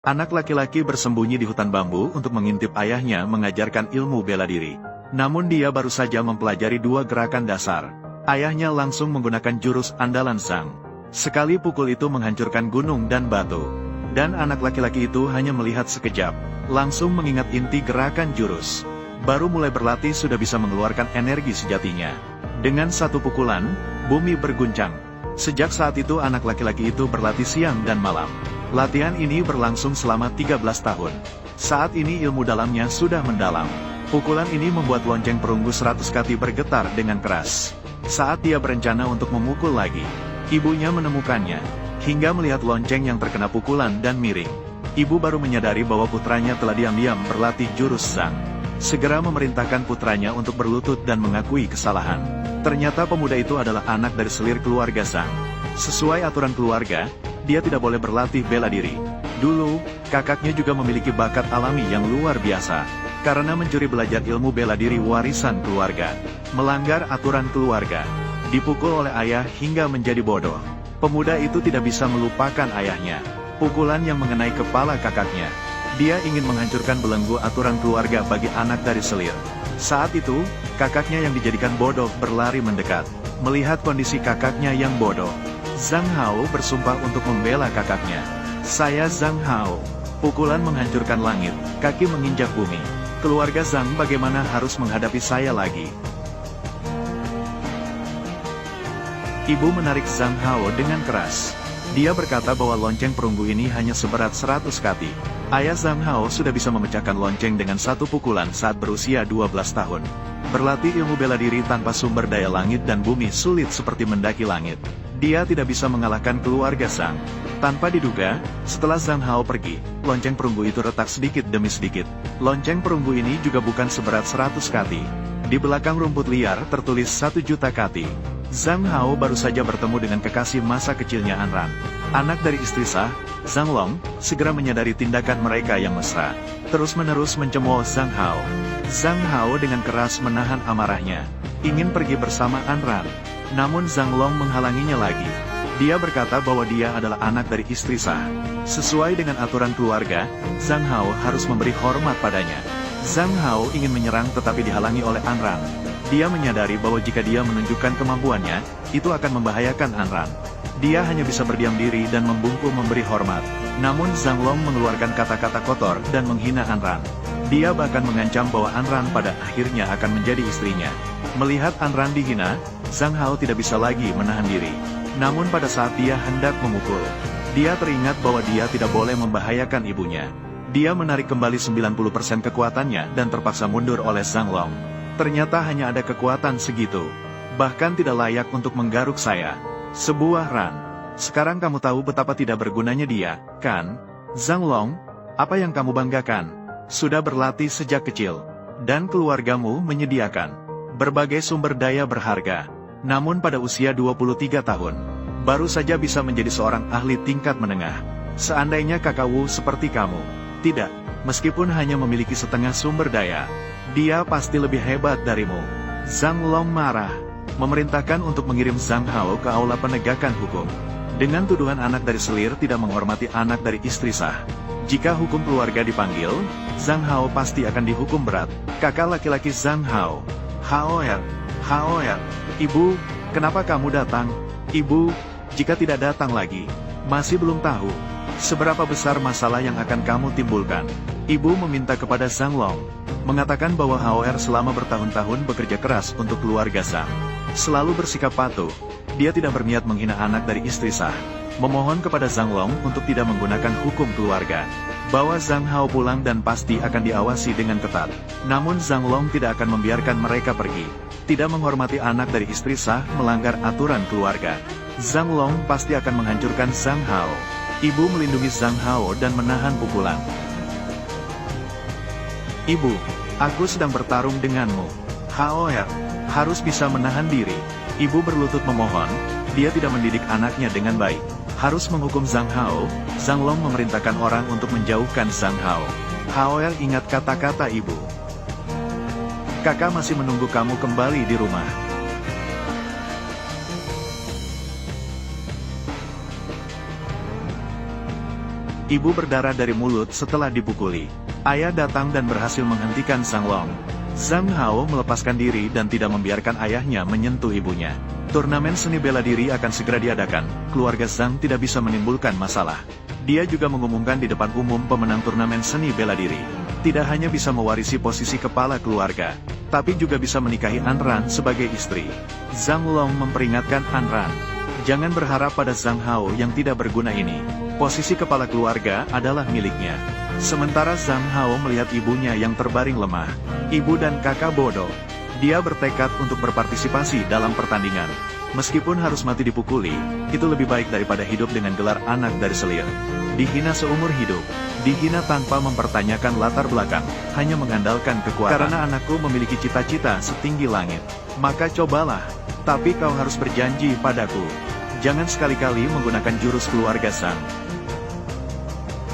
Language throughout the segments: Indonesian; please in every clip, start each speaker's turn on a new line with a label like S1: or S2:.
S1: Anak laki-laki bersembunyi di hutan bambu untuk mengintip ayahnya mengajarkan ilmu bela diri. Namun dia baru saja mempelajari dua gerakan dasar. Ayahnya langsung menggunakan jurus andalan Zhang. Sekali pukul itu menghancurkan gunung dan batu. Dan anak laki-laki itu hanya melihat sekejap, langsung mengingat inti gerakan jurus. Baru mulai berlatih sudah bisa mengeluarkan energi sejatinya. Dengan satu pukulan, bumi berguncang. Sejak saat itu anak laki-laki itu berlatih siang dan malam. Latihan ini berlangsung selama 13 tahun. Saat ini ilmu dalamnya sudah mendalam. Pukulan ini membuat lonceng perunggu 100 kati bergetar dengan keras. Saat dia berencana untuk memukul lagi, ibunya menemukannya, hingga melihat lonceng yang terkena pukulan dan miring. Ibu baru menyadari bahwa putranya telah diam-diam berlatih jurus Zhang. Segera memerintahkan putranya untuk berlutut dan mengakui kesalahan. Ternyata pemuda itu adalah anak dari selir keluarga Zhang. Sesuai aturan keluarga, dia tidak boleh berlatih bela diri. Dulu, kakaknya juga memiliki bakat alami yang luar biasa. Karena mencuri belajar ilmu bela diri warisan keluarga. Melanggar aturan keluarga. Dipukul oleh ayah hingga menjadi bodoh. Pemuda itu tidak bisa melupakan ayahnya. Pukulan yang mengenai kepala kakaknya. Dia ingin menghancurkan belenggu aturan keluarga bagi anak dari selir. Saat itu, kakaknya yang dijadikan bodoh berlari mendekat. Melihat kondisi kakaknya yang bodoh, Zhang Hao bersumpah untuk membela kakaknya. Saya Zhang Hao. Pukulan menghancurkan langit, kaki menginjak bumi. Keluarga Zhang bagaimana harus menghadapi saya lagi? Ibu menarik Zhang Hao dengan keras. Dia berkata bahwa lonceng perunggu ini hanya seberat 100 kati. Ayah Zhang Hao sudah bisa memecahkan lonceng dengan satu pukulan saat berusia 12 tahun. Berlatih ilmu bela diri tanpa sumber daya langit dan bumi sulit seperti mendaki langit. Dia tidak bisa mengalahkan keluarga Zhang. Tanpa diduga, setelah Zhang Hao pergi, lonceng perunggu itu retak sedikit demi sedikit. Lonceng perunggu ini juga bukan seberat 100 kati. Di belakang rumput liar tertulis 1 juta kati. Zhang Hao baru saja bertemu dengan kekasih masa kecilnya Anran. Anak dari istri sah, Zhang Long, segera menyadari tindakan mereka yang mesra. Terus-menerus mencemooh Zhang Hao. Zhang Hao dengan keras menahan amarahnya. Ingin pergi bersama Anran. Namun Zhang Long menghalanginya lagi. Dia berkata bahwa dia adalah anak dari istri sah. Sesuai dengan aturan keluarga, Zhang Hao harus memberi hormat padanya. Zhang Hao ingin menyerang tetapi dihalangi oleh Anran. Dia menyadari bahwa jika dia menunjukkan kemampuannya, itu akan membahayakan Anran. Dia hanya bisa berdiam diri dan membungkuk memberi hormat. Namun Zhang Long mengeluarkan kata-kata kotor dan menghina Anran. Dia bahkan mengancam bahwa Anran pada akhirnya akan menjadi istrinya. Melihat Anran dihina, Zhang Hao tidak bisa lagi menahan diri. Namun pada saat dia hendak memukul, dia teringat bahwa dia tidak boleh membahayakan ibunya. Dia menarik kembali 90% kekuatannya dan terpaksa mundur oleh Zhang Long. Ternyata hanya ada kekuatan segitu. Bahkan tidak layak untuk menggaruk saya. Sebuah ran. Sekarang kamu tahu betapa tidak bergunanya dia, kan? Zhang Long, apa yang kamu banggakan? Sudah berlatih sejak kecil. Dan keluargamu menyediakan berbagai sumber daya berharga. Namun pada usia 23 tahun, baru saja bisa menjadi seorang ahli tingkat menengah. Seandainya kakak Wu seperti kamu, tidak, meskipun hanya memiliki setengah sumber daya, dia pasti lebih hebat darimu. Zhang Long marah, memerintahkan untuk mengirim Zhang Hao ke aula penegakan hukum. Dengan tuduhan anak dari selir tidak menghormati anak dari istri sah. Jika hukum keluarga dipanggil, Zhang Hao pasti akan dihukum berat. Kakak laki-laki Zhang Hao, Haoer, Haoer. Ibu, kenapa kamu datang? Ibu, jika tidak datang lagi, masih belum tahu seberapa besar masalah yang akan kamu timbulkan. Ibu meminta kepada Zhang Long, mengatakan bahwa Haoer selama bertahun-tahun bekerja keras untuk keluarga Zhang. Selalu bersikap patuh, dia tidak berniat menghina anak dari istri sah. Memohon kepada Zhang Long untuk tidak menggunakan hukum keluarga. Bahwa Zhang Hao pulang dan pasti akan diawasi dengan ketat. Namun Zhang Long tidak akan membiarkan mereka pergi. Tidak menghormati anak dari istri sah melanggar aturan keluarga. Zhang Long pasti akan menghancurkan Zhang Hao. Ibu melindungi Zhang Hao dan menahan pukulan. Ibu, aku sedang bertarung denganmu. Haoer, harus bisa menahan diri. Ibu berlutut memohon, dia tidak mendidik anaknya dengan baik. Harus menghukum Zhang Hao, Zhang Long memerintahkan orang untuk menjauhkan Zhang Hao. Haoer ingat kata-kata ibu. Kakak masih menunggu kamu kembali di rumah. Ibu berdarah dari mulut setelah dipukuli. Ayah datang dan berhasil menghentikan Zhang Long. Zhang Hao melepaskan diri dan tidak membiarkan ayahnya menyentuh ibunya. Turnamen seni bela diri akan segera diadakan, keluarga Zhang tidak bisa menimbulkan masalah. Dia juga mengumumkan di depan umum pemenang turnamen seni bela diri. Tidak hanya bisa mewarisi posisi kepala keluarga, tapi juga bisa menikahi An Ran sebagai istri. Zhang Long memperingatkan An Ran, jangan berharap pada Zhang Hao yang tidak berguna ini. Posisi kepala keluarga adalah miliknya. Sementara Zhang Hao melihat ibunya yang terbaring lemah. Ibu dan kakak bodoh. Dia bertekad untuk berpartisipasi dalam pertandingan. Meskipun harus mati dipukuli, itu lebih baik daripada hidup dengan gelar anak dari selir. Dihina seumur hidup, dihina tanpa mempertanyakan latar belakang, hanya mengandalkan kekuatan. Karena anakku memiliki cita-cita setinggi langit, maka cobalah, tapi kau harus berjanji padaku. Jangan sekali-kali menggunakan jurus keluarga Zhang.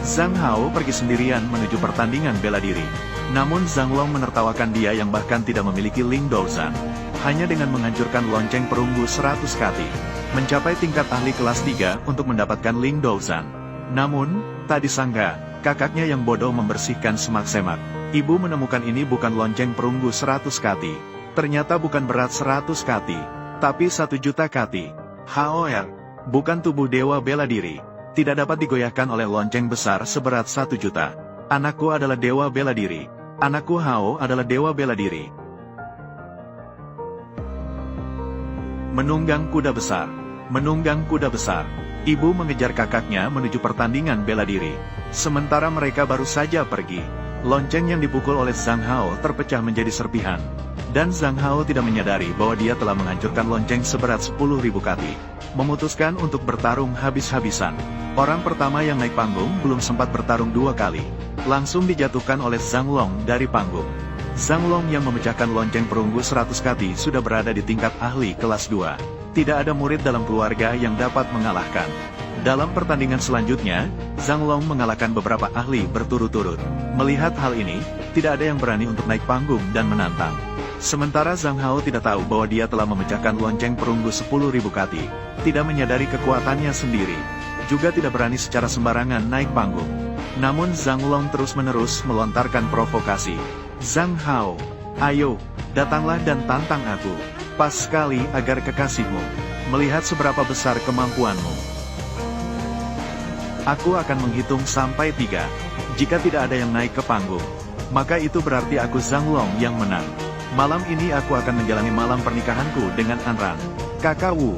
S1: Zhang Hao pergi sendirian menuju pertandingan bela diri. Namun Zhang Long menertawakan dia yang bahkan tidak memiliki Ling Douzhan. Hanya dengan menghancurkan lonceng perunggu 100 kati, mencapai tingkat ahli kelas 3 untuk mendapatkan Ling Douzhan. Namun, tak disangka, kakaknya yang bodoh membersihkan semak-semak. Ibu menemukan ini bukan lonceng perunggu 100 kati. Ternyata bukan berat 100 kati, tapi 1 juta kati. HOR, bukan tubuh dewa bela diri. Tidak dapat digoyahkan oleh lonceng besar seberat 1 juta. Anakku adalah dewa bela diri. Anakku Hao adalah dewa bela diri. Menunggang kuda besar. Menunggang kuda besar. Ibu mengejar kakaknya menuju pertandingan bela diri. Sementara mereka baru saja pergi, lonceng yang dipukul oleh Zhang Hao terpecah menjadi serpihan. Dan Zhang Hao tidak menyadari bahwa dia telah menghancurkan lonceng seberat 10.000 kati. Memutuskan untuk bertarung habis-habisan. Orang pertama yang naik panggung belum sempat bertarung 2 kali. Langsung dijatuhkan oleh Zhang Long dari panggung. Zhang Long yang memecahkan lonceng perunggu 100 kati sudah berada di tingkat ahli kelas 2. Tidak ada murid dalam keluarga yang dapat mengalahkan. Dalam pertandingan selanjutnya, Zhang Long mengalahkan beberapa ahli berturut-turut. Melihat hal ini, tidak ada yang berani untuk naik panggung dan menantang. Sementara Zhang Hao tidak tahu bahwa dia telah memecahkan lonceng perunggu 10.000 kati. Tidak menyadari kekuatannya sendiri. Juga tidak berani secara sembarangan naik panggung. Namun Zhang Long terus-menerus melontarkan provokasi. Zhang Hao, ayo, datanglah dan tantang aku. Pas sekali agar kekasihmu melihat seberapa besar kemampuanmu. Aku akan menghitung sampai 3. Jika tidak ada yang naik ke panggung, maka itu berarti aku Zhang Long yang menang. Malam ini aku akan menjalani malam pernikahanku dengan An Ran. Kakak Wu.